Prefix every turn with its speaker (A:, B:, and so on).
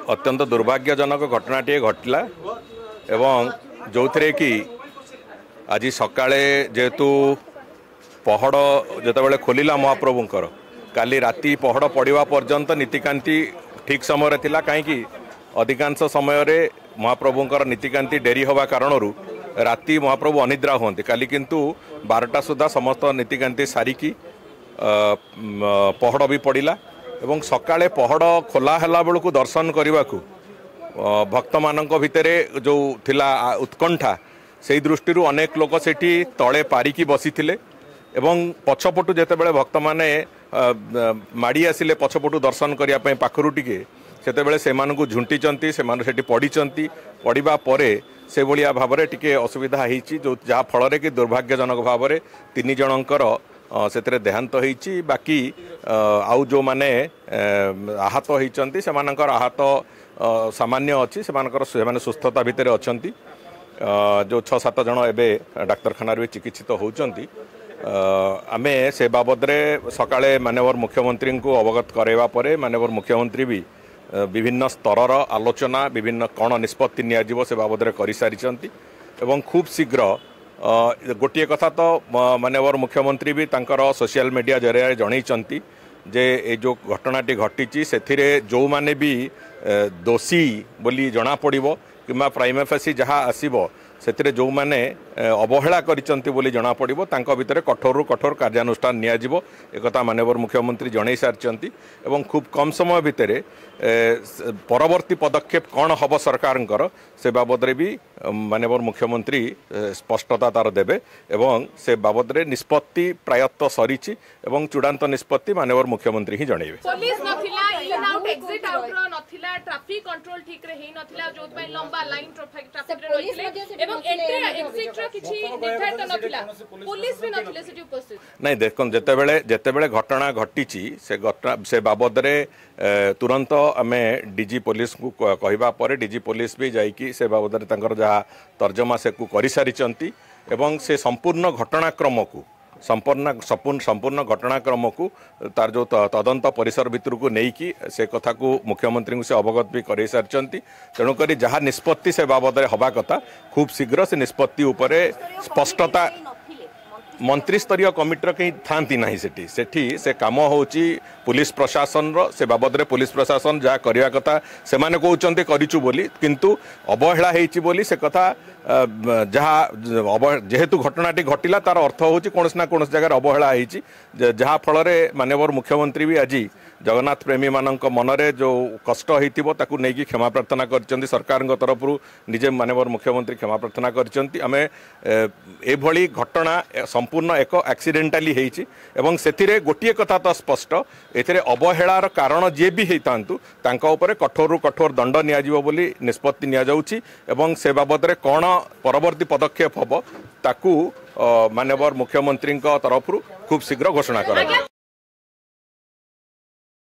A: अत्यंत दुर्भाग्यजनक घटनाटे घटला एवं जो थे कि आज सकाळे जेहेतु पहड़ जिते खोलिला महाप्रभुंकर काली राति पहड़ पड़ा पर्यंत नीतिकांति ठीक समय थिला कहीं अधिकांश समय महाप्रभुंकर नीतिकांति डेरी हवा कारण राति महाप्रभु अनिद्रा हुंती काली किंतु 12टा सुधा समस्त नीतिकांति सारिकी पहड़ भी पड़ा एवं सकाळे पहड़ खोला हला बेलू दर्शन करने को भक्त मानक भितर जो थिला उत्कंठा से दृष्टि अनेक लोक सेठी तले पारिकी बसी एवं पछपटु जितेबाला भक्त माने माड़ी आसिले पछपटु दर्शन करने पाखरु टिके सेतेबेले सेमानकु झुंटीचंती सेमान सेठी पड़ीचंती पड़िबा परे से भलिया भाबरे टिके असुविधा होईची जो जहा फल कि दुर्भाग्यजनक भाबरे 3 जनकर से देहांत होईची बाकी आउ जो माने आहत होईचंती सेमानकर आहत सामान्य अच्छी से सुस्थता भितर अछंती जो 6-7 जन एबे डाक्तरखाना भी चिकित्सित होउचंती आमे से बाबद सकाळे माननीय मुख्यमंत्री को अवगत करवा परे माननीय मुख्यमंत्री भी विभिन्न स्तरर आलोचना विभिन्न कौन निष्पत्ति नियाजिवो से बाबद कर सारी एवं खूब शीघ्र गोटे कथा तो माननीय मुख्यमंत्री भी तांकर सोशल मीडिया जरिया जनईचंती जे ए जो घटनाटी घटी से जो माने भी दोषी बोली जना पड़िबो किंबा प्राइमा फेसी जहाँ आसीबो से जो माने अवहेला करिसंती बोली जना पड़िबो तांको भितर कठोर कठोर कार्यानुष्ठान नियाजिबो एकता माननीय मुख्यमंत्री जनई सारिचंती एवं खूब कम समय भितर परवर्ती पदक्षेप कौन हम सरकार से बाबद भी माननीय मुख्यमंत्री स्पष्टता तार देबे एवं से बाबद निष्पत्ति प्रायत सरी एवं चूड़ांत निष्पत्ति माननीय मुख्यमंत्री ही जनइबे।
B: पुलिस नथिला इन आउट एग्जिट आउट रो नथिला ट्रैफिक कंट्रोल ठीक रे हेई नथिला जो पय लंबा लाइन ट्रैफिक रे रहितले एवं एंट्री एग्जिट रो किछि निर्धारित नथिला पुलिस भी नथिले सेठी उपस्थित नहीं
A: देखन जेतेबेले घटना घटिची से बाबद रे तुरंत आमे डीजी पुलिस को कहवा पर डीजी पुलिस भी जाइकी से बाबद तांकर जहाँ तर्जमा से करि सारिचंती एवं से संपूर्ण घटनाक्रम को संपूर्ण घटनाक्रम को तार जो तदंत परिसर भितर को नहीं से कथा को मुख्यमंत्री से अवगत भी कर सारी तेणुक जहाँ निष्पत्ति से बाबद हवा कथा खूब शीघ्र से निष्पत्ति उपरे स्पष्टता मंत्री स्तरीय कमिटर कहीं थांती नहीं सेठी से काम होची पुलिस प्रशासन से बाबद पुलिस प्रशासन जहाँ करवा कथा से माने कहते करिचु बोली किंतु अवहेला होईची बोली से कथा जहाँ जेहेतु घटनाटी घटिला तार अर्थ होची कौन ना कौन जगह अवहेला होईची जहाँ फल माननीय मुख्यमंत्री भी आज जगन्नाथ प्रेमी मानक मनरे जो कष्ट होइतिबो ताकू नेकी क्षमा प्रार्थना करचंती सरकार तरफ निजे माननीय मुख्यमंत्री क्षमा प्रार्थना करचंती आमे ए भली घटना संपूर्ण एक एक्सीडेंटाली होईची एवं सेथिरे गोटिए कथा तो स्पष्ट एथिरे अवहेलार कारण जे भी हेतांतु तांका उपरे कठोर कठोर दंड नियाजिबो बोली निष्पत्ति निया जाउची एवं से बाबद रे कोन परवर्ती पदक्षेप हबो ताकू माननीय मुख्यमंत्री तरफ खूब शीघ्र घोषणा करा।